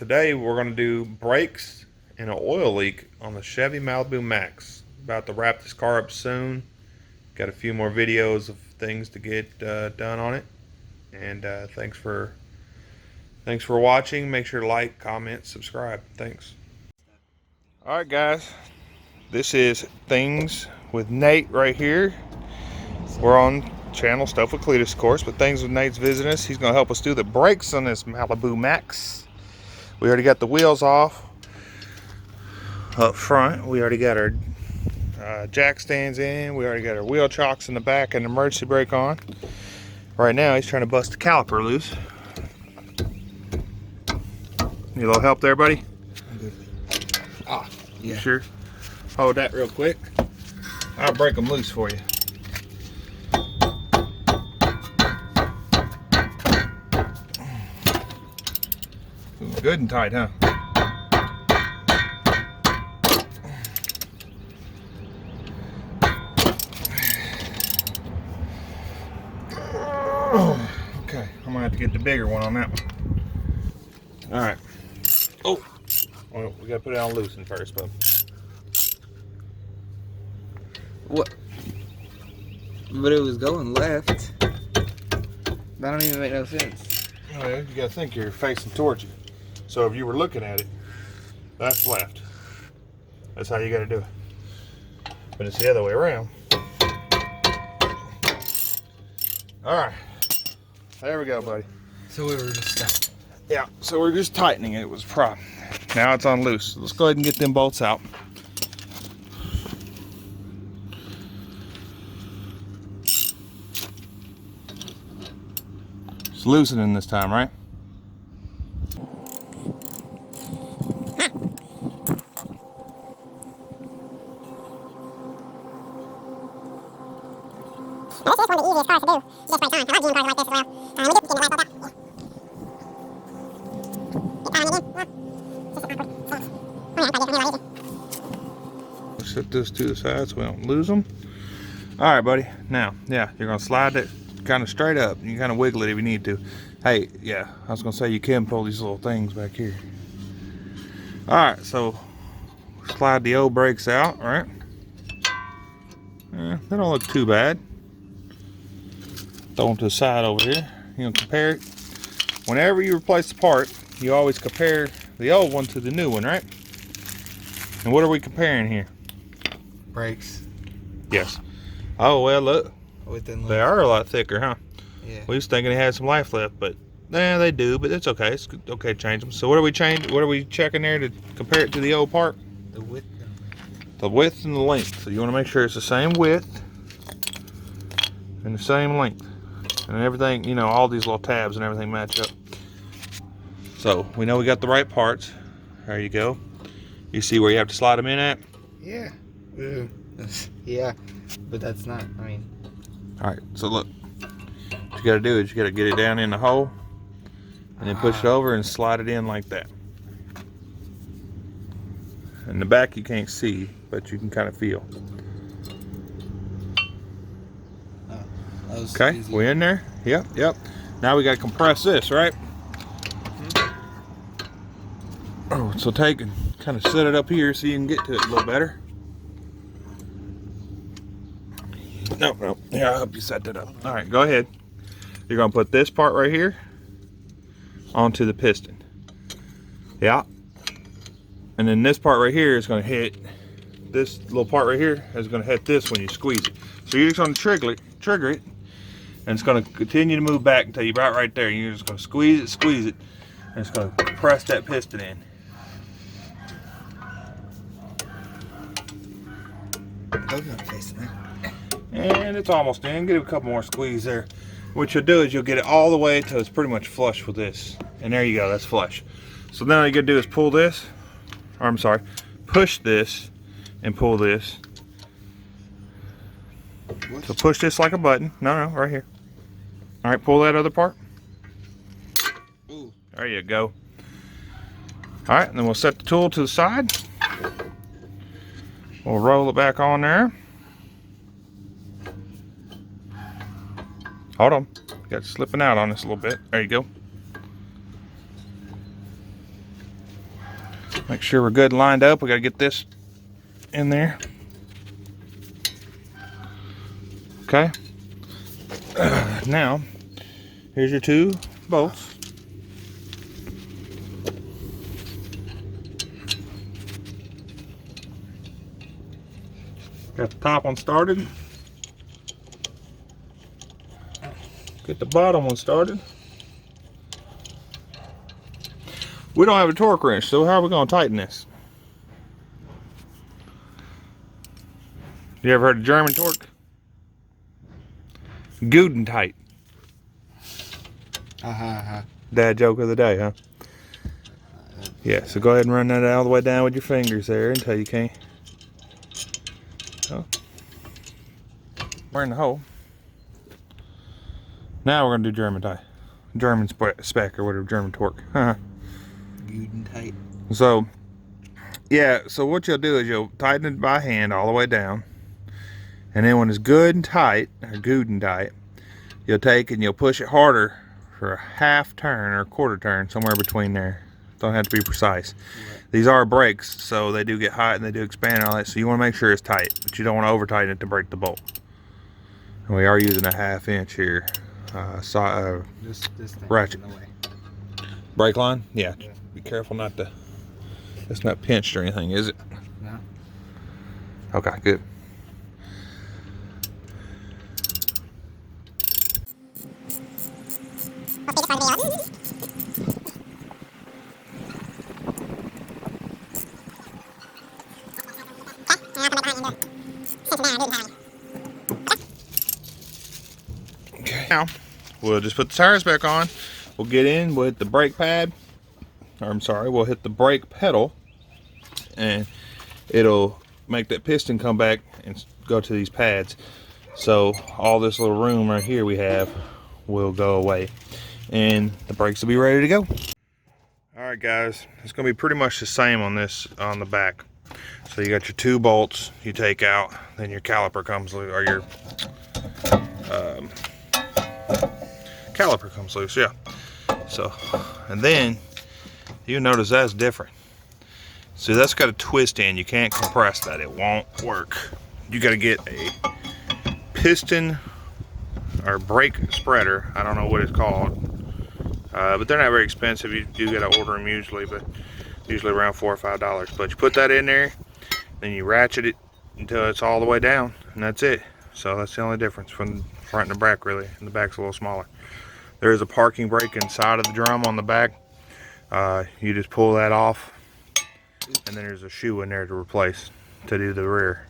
Today we're going to do brakes and an oil leak on the Chevy Malibu Maxx. About to wrap this car up soon. Got a few more videos of things to get done on it. And thanks for watching. Make sure to like, comment, subscribe. Thanks. Alright guys, this is Things with Nate right here. We're on channel Stuff with Cletus, of course, but Things with Nate's visiting us. He's going to help us do the brakes on this Malibu Maxx. We already got the wheels off up front. We already got our jack stands in. We already got our wheel chocks in the back and the emergency brake on. Right now he's trying to bust the caliper loose. Need a little help there, buddy? I'm good. Ah, yeah. You sure? Hold that real quick. I'll break them loose for you. Good and tight, huh? Okay, I'm gonna have to get the bigger one on that one. All right. Oh, well, we gotta put it on loosen first, bub. What? But it was going left. That don't even make no sense. Oh, yeah, you gotta think you're facing towards you. So if you were looking at it, that's left. That's how you gotta do it. But it's the other way around. All right, there we go, buddy. So we were just Yeah, so we're just tightening it. It was a problem. Now it's on loose. Let's go ahead and get them bolts out. It's loosening this time, right? This is one of the easiest cars to do. Just right on. I like doing cars like this as well. Let me get the light bulb out. Set this to the side so we don't lose them. All right, buddy. Now, yeah, you're gonna slide it kind of straight up. You kind of wiggle it if you need to. Hey, yeah, I was gonna say you can pull these little things back here. All right, so slide the old brakes out. All right. They don't look too bad. Throw them to the side over here. You know, compare it. Whenever you replace the part, you always compare the old one to the new one, right? And what are we comparing here? brakes. Yes. Oh, well, look. They are a lot thicker, huh? Yeah. We was thinking they had some life left, but they do, but it's okay. It's okay to change them. So what are we checking there to compare it to the old part? The width. The width and the length. So you want to make sure it's the same width and the same length. And everything, you know, all these little tabs and everything match up. So we know we got the right parts. There you go. You see where you have to slide them in at? Yeah. Yeah. But that's not, I mean. All right, so look. What you got to do is you got to get it down in the hole and then push it over and slide it in like that. In the back you can't see, but you can kind of feel. Okay, easy. we in there? Yep. Now we got to compress this, right? Oh, so take and kind of set it up here so you can get to it a little better. No. Here, I'll help you set that up. All right, go ahead. You're going to put this part right here onto the piston. Yeah. And then this part right here is going to hit, this little part right here is going to hit this when you squeeze it. So you're just going to trigger it, and it's going to continue to move back until you're right there. And you're just going to squeeze it, and it's going to press that piston in. And it's almost in. Get a couple more squeeze there. What you'll do is you'll get it all the way till it's pretty much flush with this. And there you go, that's flush. So now all you gotta do is pull this, or I'm sorry, push this and pull this. What? So push this like a button. No, right here. All right, pull that other part. Ooh. There you go. All right, and then we'll set the tool to the side. We'll roll it back on there. Hold on, got it slipping out on us a little bit. There you go. Make sure we're good and lined up. We gotta get this in there. Okay. Now, here's your 2 bolts. Got the top one started. Get the bottom one started. We don't have a torque wrench, so how are we going to tighten this? You ever heard of German torque? Good and tight. Dad joke of the day, huh? Yeah, so go ahead and run that all the way down with your fingers there until you can't. Oh. We're in the hole. Now we're going to do German tie. German spec or whatever, German torque. Good and tight. So, yeah, so what you'll do is you'll tighten it by hand all the way down. And then when it's good and tight, or good and tight, you'll take and you'll push it harder for a half turn or a quarter turn, somewhere between there. Don't have to be precise. Right. These are brakes, so they do get hot and they do expand and all that, so you want to make sure it's tight, but you don't want to over tighten it to break the bolt. And we are using a 1/2 inch here. This thing ratchet. Brake line? Yeah. Be careful not to, it's not pinched or anything, is it? No. Okay, good. Okay, now we'll just put the tires back on. We'll get in, we'll hit the brake pad, or I'm sorry, we'll hit the brake pedal, and it'll make that piston come back and go to these pads. So all this little room right here we have will go away, and the brakes will be ready to go. All right, guys, it's gonna be pretty much the same on this, on the back. So you got your 2 bolts you take out, then your caliper comes loose, or your caliper comes loose, yeah. So, and then you notice that's different. See, that's got a twist in. You can't compress that, it won't work. You got to get a piston or brake spreader. I don't know what it's called, but they're not very expensive. You do got to order them usually, but usually around $4 or $5. But you put that in there, then you ratchet it until it's all the way down, and that's it. So that's the only difference from the front and the back, really. And the back's a little smaller. There is a parking brake inside of the drum on the back. You just pull that off, and then there's a shoe in there to replace to do the rear.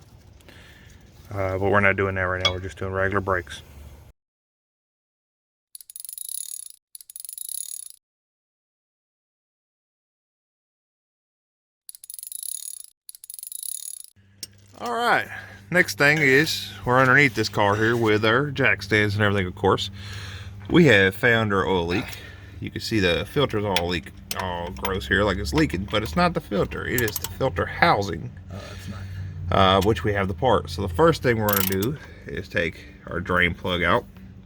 But we're not doing that right now. We're just doing regular brakes. All right, next thing is we're underneath this car here with our jack stands and everything, of course. We have found our oil leak. You can see the filter's all gross here, like it's leaking, but it's not the filter. It is the filter housing, which we have the part. So the first thing we're gonna do is take our drain plug out.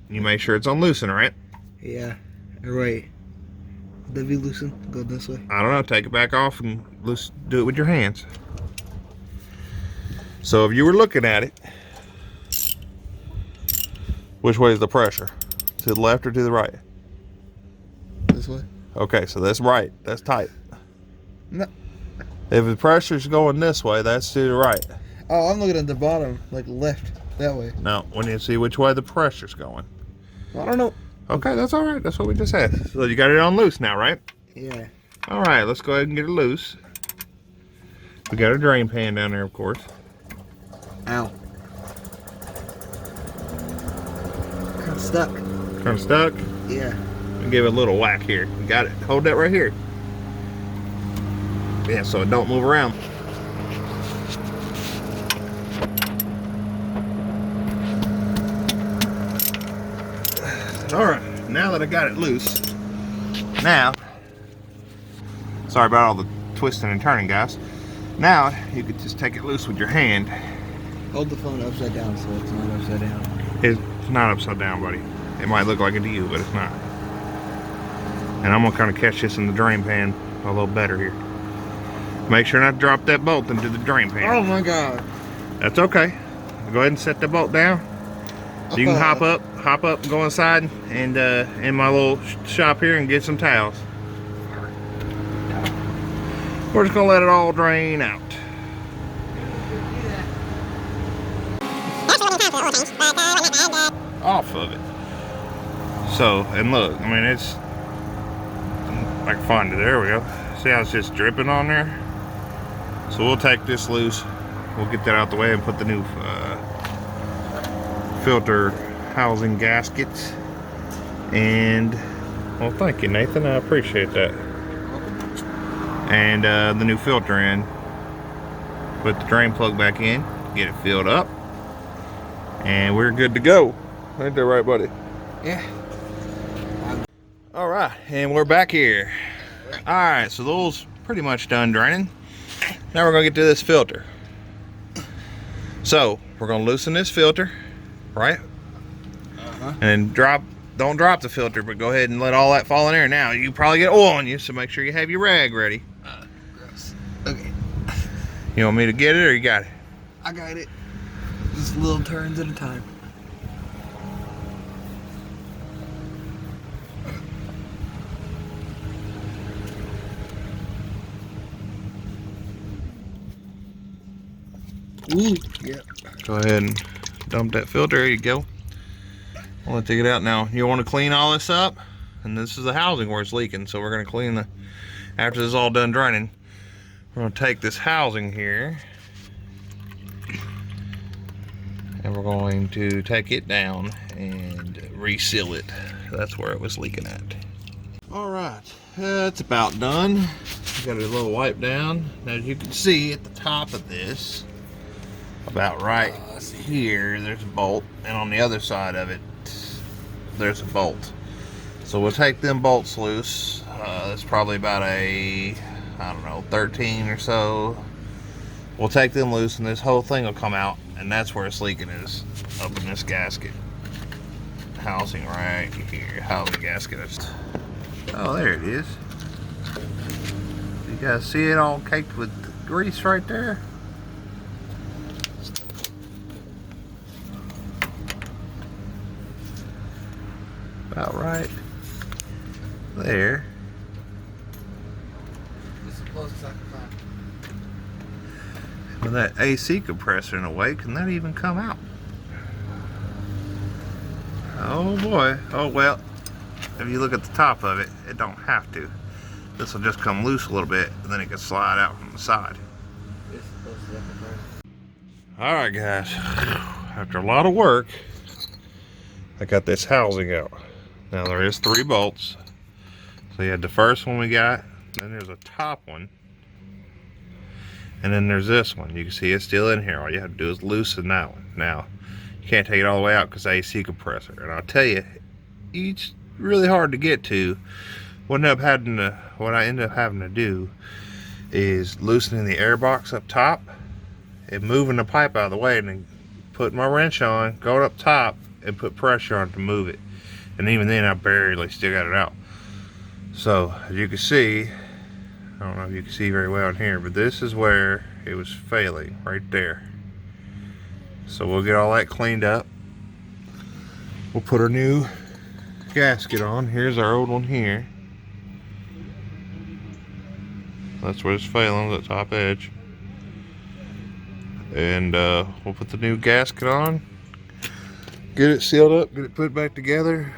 You make sure it's on loosen, right? Yeah, right. Would that be loosen? Go this way? I don't know, take it back off and do it with your hands. So if you were looking at it, which way is the pressure? To the left or to the right? This way. Okay, so that's right. That's tight. No. If the pressure's going this way, that's to the right. Oh, I'm looking at the bottom, like left, that way. No, when you see which way the pressure's going. I don't know. Okay, that's all right. That's what we just had. So you got it on loose now, right? Yeah. All right, let's go ahead and get it loose. We got a drain pan down there, of course. Ow. Kind of stuck. Kind of stuck? Yeah. I'll give it a little whack here. You got it. Hold that right here. Yeah, so it don't move around. All right, now that I got it loose, now, sorry about all the twisting and turning, guys. Now, you could just take it loose with your hand. Hold the phone upside down so it's not upside down. It's not upside down, buddy. It might look like it to you, but it's not. And I'm gonna kind of catch this in the drain pan a little better here. Make sure not to drop that bolt into the drain pan. Oh my God. That's okay. Go ahead and set the bolt down. You can hop up, and go inside and in my little shop here and get some towels. We're just gonna let it all drain out. Off of it. So, and look, I mean, it's, I can find it, there we go. See how it's just dripping on there? So we'll take this loose. We'll get that out the way and put the new filter housing gaskets. And, well, thank you, Nathan, I appreciate that. And the new filter in. Put the drain plug back in, get it filled up, and we're good to go. Ain't that right, buddy? Yeah. All right, and we're back here. All right, so those pretty much done draining. Now we're gonna get to this filter. So we're gonna loosen this filter, right? And then don't drop the filter, but go ahead and let all that fall in there. Now you probably get oil on you, so make sure you have your rag ready. Gross. Okay. You want me to get it, or you got it? I got it. Just little turns at a time. Ooh, yeah. Go ahead and dump that filter. There you go. I'll take it out now. You want to clean all this up, and this is the housing where it's leaking. So we're going to clean the. After this is all done draining, we're going to take this housing here, and we're going to take it down and reseal it. That's where it was leaking at. All right, that's about done. Got a little wipe down. Now, as you can see at the top of this, about right here, there's a bolt, and on the other side of it, there's a bolt. So we'll take them bolts loose. It's probably about a, I don't know, 13 or so. We'll take them loose, and this whole thing will come out, and that's where it's leaking, is up in this gasket. Housing right here, housing gasket. Oh, there it is. You guys see it all caked with grease right there? About right there. This is the closest I can find. With that AC compressor in the way, can that even come out? Oh boy. Oh well. If you look at the top of it, it don't have to. This will just come loose a little bit, and then it can slide out from the side. This is the closest I can find. Alright guys, after a lot of work, I got this housing out. Now there is 3 bolts. So you had the first one we got, then there's a top one, and then there's this one. You can see it's still in here. All you have to do is loosen that one. Now, you can't take it all the way out because AC compressor. And I'll tell you, it's really hard to get to. What I end up having to do is loosening the air box up top and moving the pipe out of the way, and then putting my wrench on, going up top, and put pressure on it to move it. And even then, I barely still got it out. So, as you can see, I don't know if you can see very well in here, but this is where it was failing, right there. So we'll get all that cleaned up. We'll put our new gasket on. Here's our old one here. That's where it's failing, the top edge. And we'll put the new gasket on, get it sealed up, get it put back together.